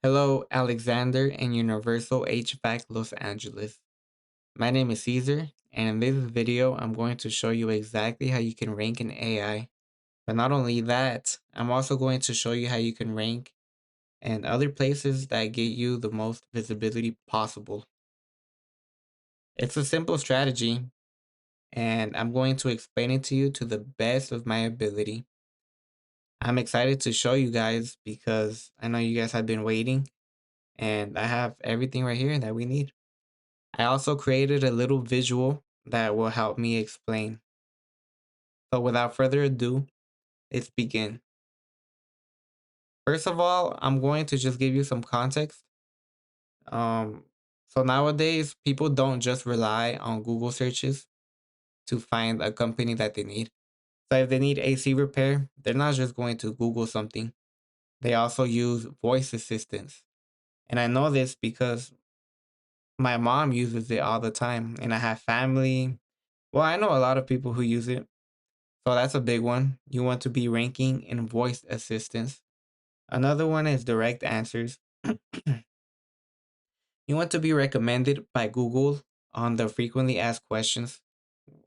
Hello, Alexander and Universal HVAC Los Angeles. My name is Cesar, and in this video, I'm going to show you exactly how you can rank in AI. But not only that, I'm also going to show you how you can rank in other places that get you the most visibility possible. It's a simple strategy, and I'm going to explain it to you to the best of my ability. I'm excited to show you guys because I know you guys have been waiting, and I have everything right here that we need. I also created a little visual that will help me explain. So without further ado, let's begin. First of all, I'm going to just give you some context. Um, so nowadays, people don't just rely on Google searches to find a company that they need. So if they need AC repair, they're not just going to Google something. They also use voice assistants. And I know this because my mom uses it all the time, and I have family. Well, I know a lot of people who use it. So that's a big one. You want to be ranking in voice assistance. Another one is direct answers. You want to be recommended by Google on the frequently asked questions,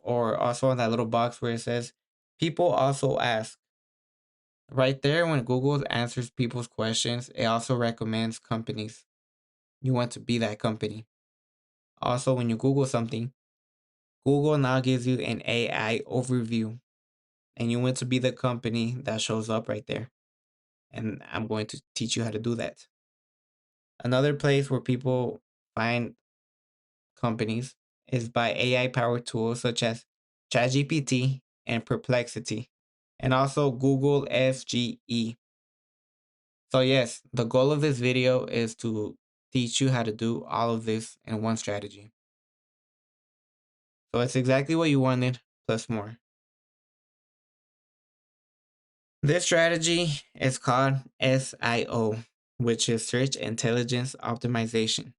or also on that little box where it says people also ask. Right there, when Google answers people's questions, it also recommends companies. You want to be that company. Also, when you Google something, Google now gives you an AI overview, and you want to be the company that shows up right there. And I'm going to teach you how to do that. Another place where people find companies is by AI powered tools such as ChatGPT and Perplexity, and also Google SGE. So, yes, the goal of this video is to teach you how to do all of this in one strategy. So, it's exactly what you wanted, plus more. This strategy is called SIO, which is Search Intelligence Optimization.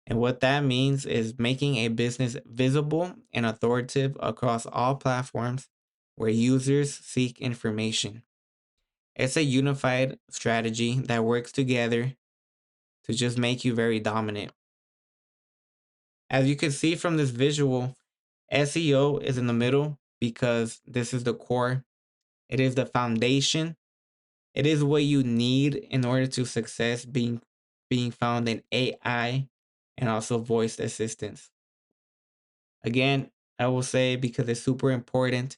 And what that means is making a business visible and authoritative across all platforms where users seek information. It's a unified strategy that works together to just make you very dominant. As you can see from this visual, SEO is in the middle because this is the core. It is the foundation. It is what you need in order to success being found in AI and also voice assistance. Again, I will say because it's super important,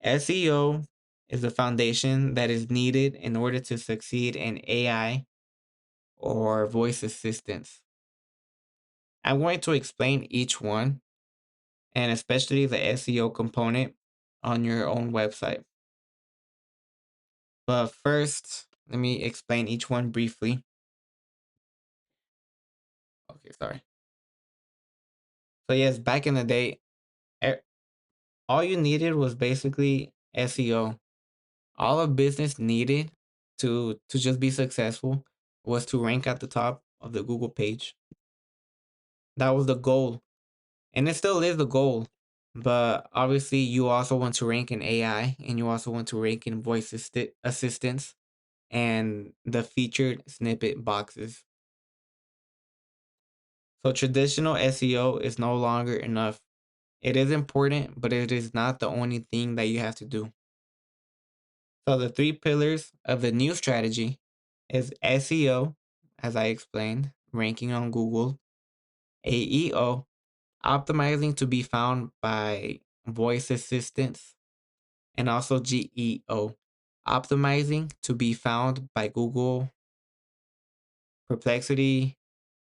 SEO is the foundation that is needed in order to succeed in AI or voice assistance. I'm going to explain each one and especially the SEO component on your own website. But first, let me explain each one briefly. Okay, sorry. So yes, back in the day, e- all you needed was basically SEO. All a business needed to just be successful was to rank at the top of the Google page. That was the goal, and it still is the goal. But obviously, you also want to rank in AI, and you also want to rank in voice assistance and the featured snippet boxes. So traditional SEO is no longer enough. It is important, but it is not the only thing that you have to do. So the three pillars of the new strategy is SEO, as I explained, ranking on Google, AEO, optimizing to be found by voice assistants, and also GEO, optimizing to be found by Google, Perplexity,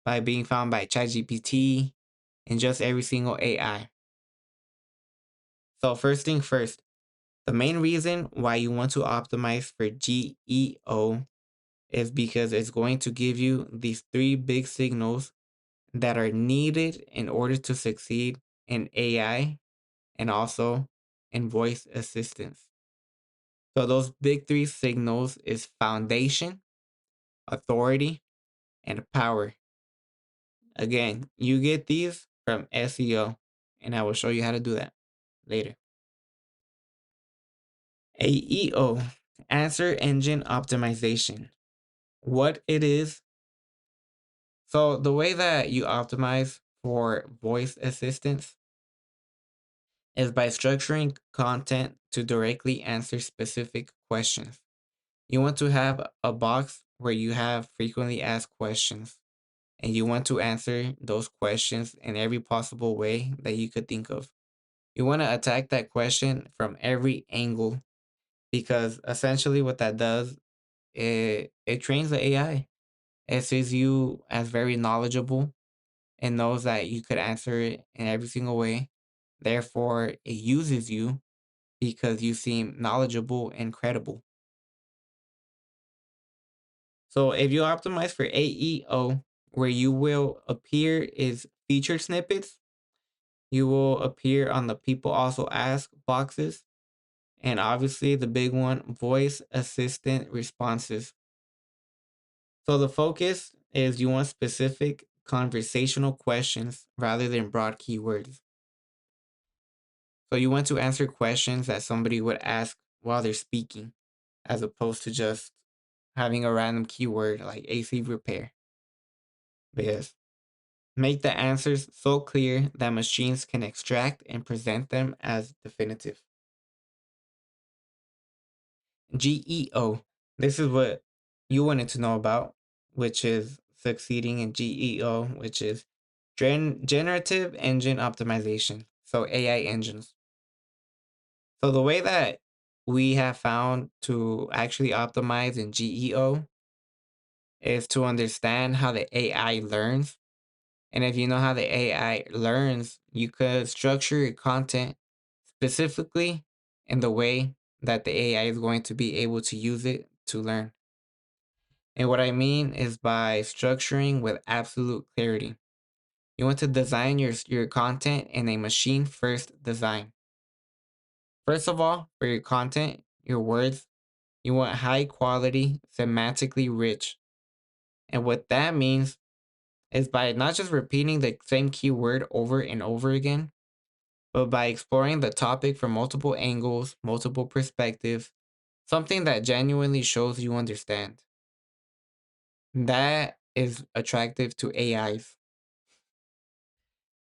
by being found by ChatGPT, and just every single AI. So first thing first, the main reason why you want to optimize for GEO is because it's going to give you these three big signals that are needed in order to succeed in AI and also in voice assistance. So those big three signals is foundation, authority, and power. Again, you get these from SEO, and I will show you how to do that later. AEO, Answer Engine Optimization. What it is So the way that you optimize for voice assistants is by structuring content to directly answer specific questions. You want to have a box where you have frequently asked questions, and you want to answer those questions in every possible way that you could think of. You want to attack that question from every angle, because essentially what that does, it trains the AI. It sees you as very knowledgeable and knows that you could answer it in every single way. Therefore, it uses you because you seem knowledgeable and credible. So if you optimize for AEO, where you will appear is featured snippets, you will appear on the people also ask boxes, and obviously the big one, voice assistant responses. So the focus is you want specific conversational questions rather than broad keywords. So you want to answer questions that somebody would ask while they're speaking, as opposed to just having a random keyword like AC repair. Because make the answers so clear that machines can extract and present them as definitive. GEO. This is what you wanted to know about, which is succeeding in GEO, which is generative engine optimization. So AI engines. So the way that we have found to actually optimize in GEO is to understand how the AI learns. And if you know how the AI learns, you could structure your content specifically in the way that the AI is going to be able to use it to learn. And what I mean is by structuring with absolute clarity. You want to design your content in a machine first design. First of all, for your content, your words, you want high quality, semantically rich. And what that means is by not just repeating the same keyword over and over again, but by exploring the topic from multiple angles, multiple perspectives, something that genuinely shows you understand. That is attractive to AIs.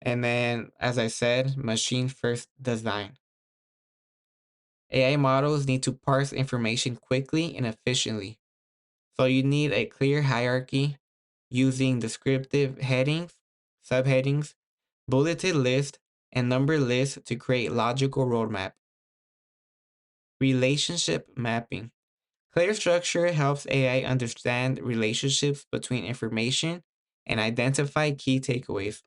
And then, as I said, machine first design. AI models need to parse information quickly and efficiently. So you need a clear hierarchy using descriptive headings, subheadings, bulleted list, and number list to create logical roadmap. Relationship mapping. Clear structure helps AI understand relationships between information and identify key takeaways.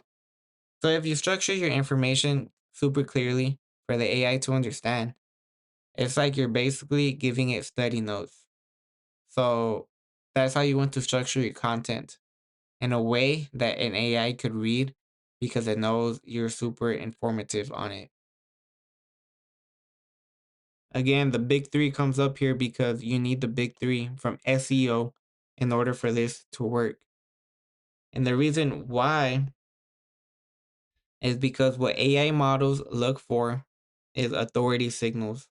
So if you structure your information super clearly for the AI to understand, it's like you're basically giving it study notes. So that's how you want to structure your content in a way that an AI could read because it knows you're super informative on it. Again, the big three comes up here because you need the big three from SEO in order for this to work. And the reason why is because what AI models look for is authority signals.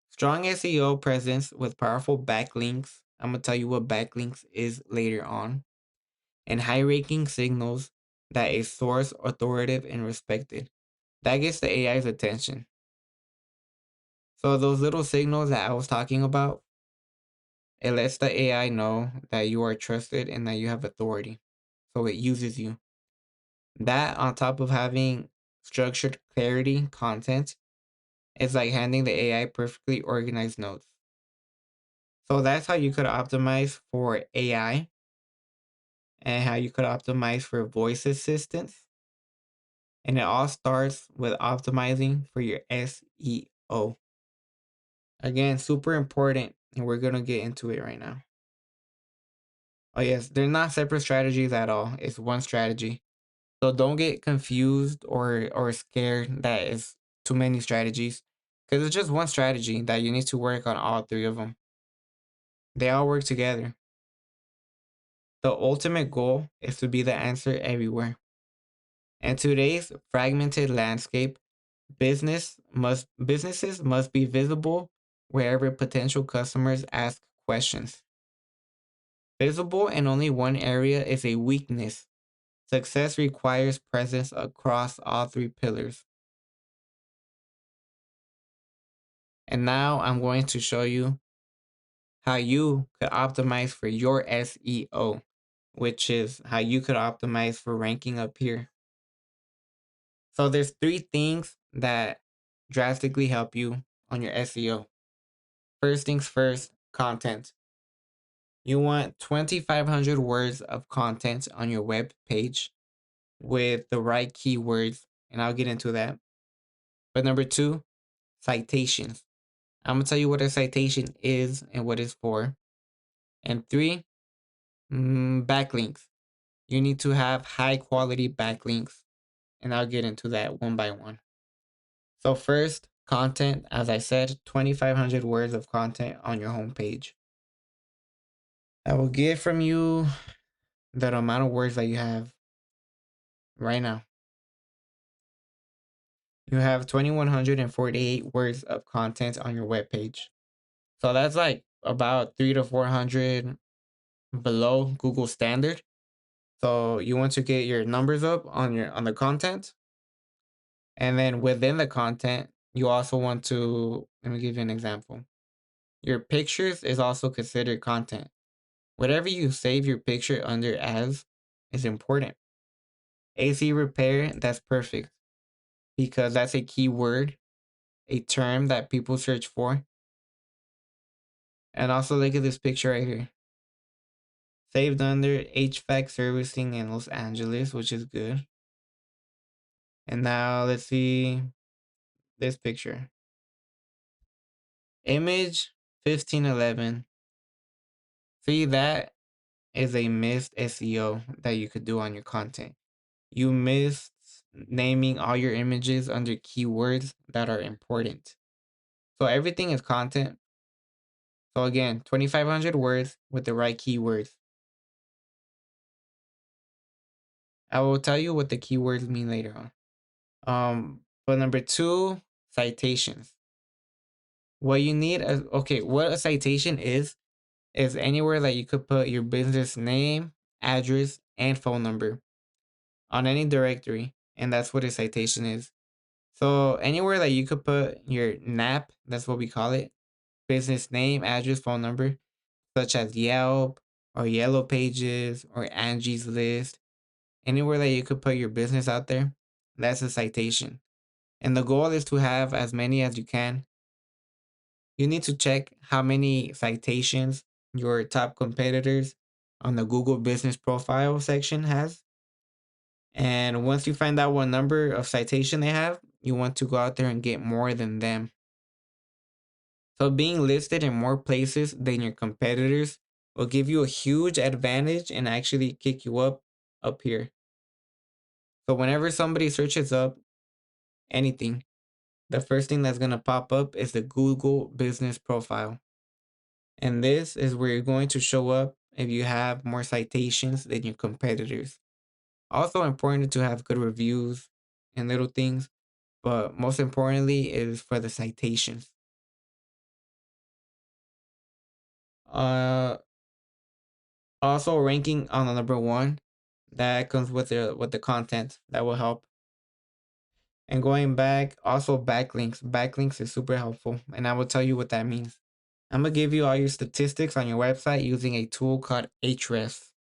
Strong SEO presence with powerful backlinks. I'm going to tell you what backlinks is later on. And high ranking signals that a source authoritative and respected. That gets the AI's attention. So those little signals that I was talking about, it lets the AI know that you are trusted and that you have authority. So it uses you. That on top of having structured clarity content, it's like handing the AI perfectly organized notes. So that's how you could optimize for AI and how you could optimize for voice assistants. And it all starts with optimizing for your SEO. Again, super important, and we're going to get into it right now. Oh, yes, they're not separate strategies at all. It's one strategy. So don't get confused or scared that it's too many strategies, because it's just one strategy that you need to work on all three of them. They all work together. The ultimate goal is to be the answer everywhere. In today's fragmented landscape, businesses must be visible wherever potential customers ask questions. Visible in only one area is a weakness. Success requires presence across all three pillars. And now I'm going to show you how you could optimize for your SEO, which is how you could optimize for ranking up here. So there's three things that drastically help you on your SEO. First things first, content. You want 2,500 words of content on your web page with the right keywords, and I'll get into that. But number two, citations. I'm gonna tell you what a citation is and what it's for. And three, backlinks. You need to have high quality backlinks, and I'll get into that one by one. So first, content, as I said, 2,500 words of content on your homepage. I will get from you the amount of words that you have right now. You have 2,148 words of content on your webpage. So that's like about 300 to 400 below Google standard. So you want to get your numbers up on the content. And then within the content, you also want to, let me give you an example. Your pictures is also considered content. Whatever you save your picture under as is important. AC repair, that's perfect because that's a keyword, a term that people search for. And also look at this picture right here. Saved under HVAC servicing in Los Angeles, which is good. And now let's see this picture. Image 1511. See, that is a missed SEO that you could do on your content. You missed naming all your images under keywords that are important. So everything is content. So again, 2,500 words with the right keywords. I will tell you what the keywords mean later on. But number two, citations. What you need is, okay, what a citation is anywhere that you could put your business name, address, and phone number on any directory. And that's what a citation is. So anywhere that you could put your NAP, that's what we call it, business name, address, phone number, such as Yelp or Yellow Pages or Angie's List, anywhere that you could put your business out there, that's a citation. And the goal is to have as many as you can. You need to check how many citations your top competitors on the Google Business Profile section has. And once you find out what number of citation they have, you want to go out there and get more than them. So being listed in more places than your competitors will give you a huge advantage and actually kick you up here. So whenever somebody searches up anything, the first thing that's going to pop up is the Google Business Profile. And this is where you're going to show up if you have more citations than your competitors. Also important to have good reviews and little things, but most importantly is for the citations. Uh Also ranking on the number one, that comes with the content that will help. And going back, also backlinks. Backlinks is super helpful, and I will tell you what that means. I'm gonna give you all your statistics on your website using a tool called Ahrefs.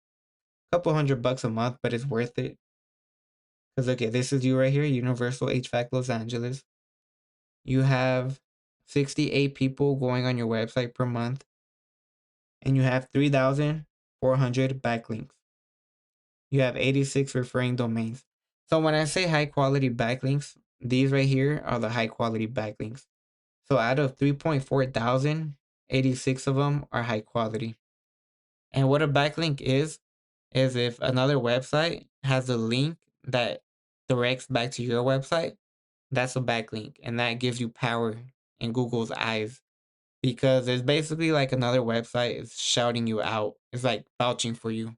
Couple $100 a month, but it's worth it. Because okay, this is you right here, Universal HVAC Los Angeles. You have 68 people going on your website per month, and you have 3,400 backlinks. You have 86 referring domains. So when I say high quality backlinks, these right here are the high quality backlinks. So out of 3.4 thousand, 86 of them are high quality. And what a backlink is if another website has a link that directs back to your website, that's a backlink. And that gives you power in Google's eyes because it's basically like another website is shouting you out. It's like vouching for you.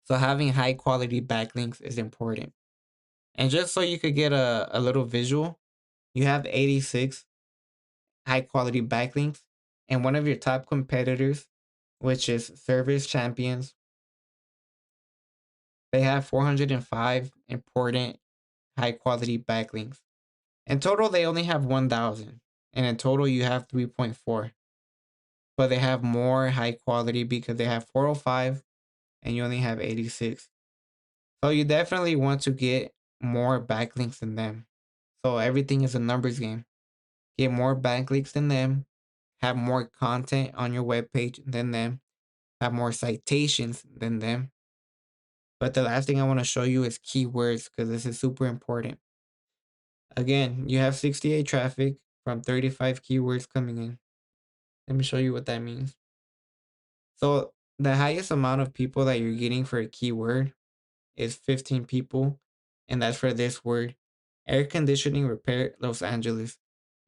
So having high quality backlinks is important. And just so you could get a little visual, you have 86 high quality backlinks, and one of your top competitors which is service champions. They have 405 important high quality backlinks. In total, they only have 1,000. And in total, you have 3.4. But they have more high quality because they have 405 and you only have 86. So you definitely want to get more backlinks than them. So everything is a numbers game. Get more backlinks than them, have more content on your webpage than them, have more citations than them. But the last thing I want to show you is keywords because this is super important. Again, you have 68 traffic from 35 keywords coming in. Let me show you what that means. So the highest amount of people that you're getting for a keyword is 15 people, and that's for this word, air conditioning repair Los Angeles.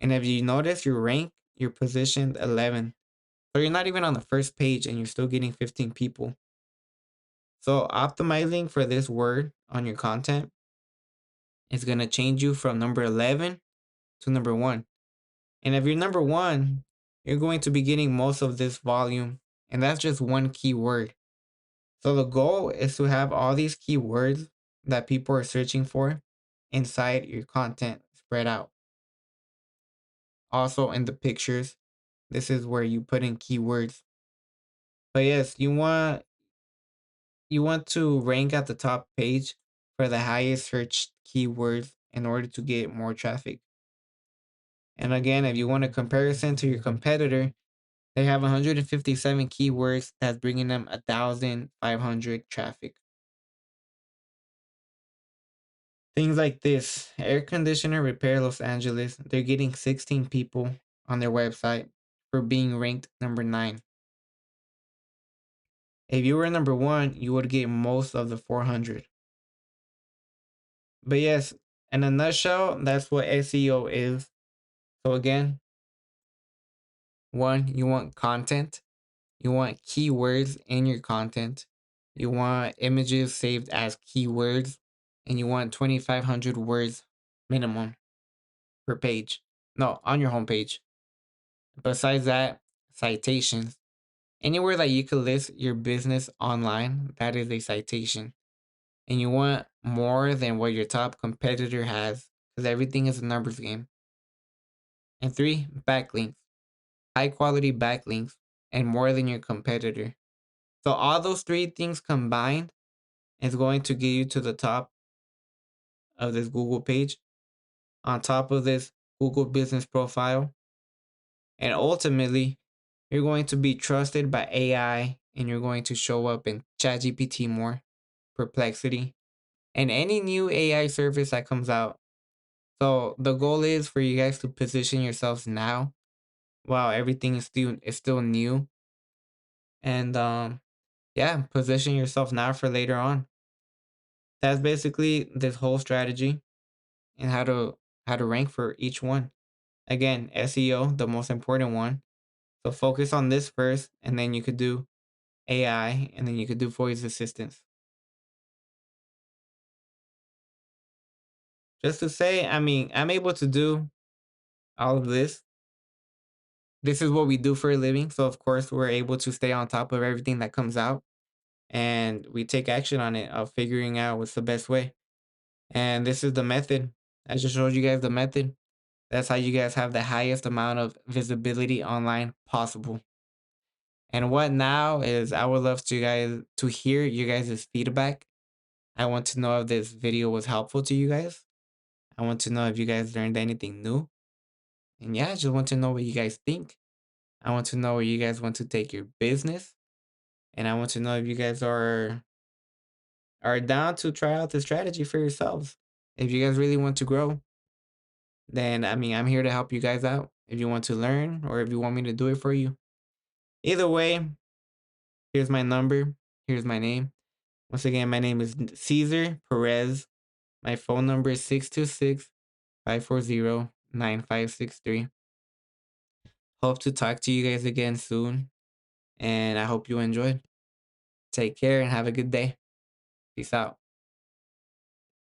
And if you notice your rank, you're positioned 11. So you're not even on the first page and you're still getting 15 people. So optimizing for this word on your content is going to change you from number 11 to number 1. And if you're number 1, you're going to be getting most of this volume, and that's just one keyword. So the goal is to have all these keywords that people are searching for inside your content spread out. Also in the pictures, this is where you put in keywords. But yes, you want to rank at the top page for the highest searched keywords in order to get more traffic. And again, if you want a comparison to your competitor, they have 157 keywords that's bringing them 1,500 traffic. Things like this, air conditioner repair Los Angeles, they're getting 16 people on their website for being ranked number 9. If you were number 1, you would get most of the 400. But yes, in a nutshell, that's what SEO is. So again, 1, you want content. You want keywords in your content. You want images saved as keywords. And you want 2,500 words minimum per page. No, on your homepage. Besides that, citations. Anywhere that you could list your business online, that is a citation. And you want more than what your top competitor has because everything is a numbers game. And 3, backlinks. High quality backlinks and more than your competitor. So all those 3 things combined is going to get you to the top of this Google page, on top of this Google business profile. And ultimately, you're going to be trusted by AI and you're going to show up in ChatGPT more, Perplexity, and any new AI service that comes out. So the goal is for you guys to position yourselves now while everything is still new. And yeah, position yourself now for later on. That's basically this whole strategy and how to rank for each one. Again, SEO, the most important one. So focus on this first, and then you could do AI, and then you could do voice assistance. Just to say, I mean, I'm able to do all of this. This is what we do for a living. So, of course, we're able to stay on top of everything that comes out and we take action on it of figuring out what's the best way. And this is the method. I just showed you guys the method. That's how you guys have the highest amount of visibility online possible. And what now is I would love to hear you guys' feedback. I want to know if this video was helpful to you guys. I want to know if you guys learned anything new. And yeah, I just want to know what you guys think. I want to know where you guys want to take your business. And I want to know if you guys are down to try out the strategy for yourselves. If you guys really want to grow, then I mean, I'm here to help you guys out. If you want to learn or if you want me to do it for you. Either way, here's my number. Here's my name. Once again, my name is Cesar Perez. My phone number is 626-540-9563. Hope to talk to you guys again soon. And I hope you enjoyed. Take care and have a good day. Peace out.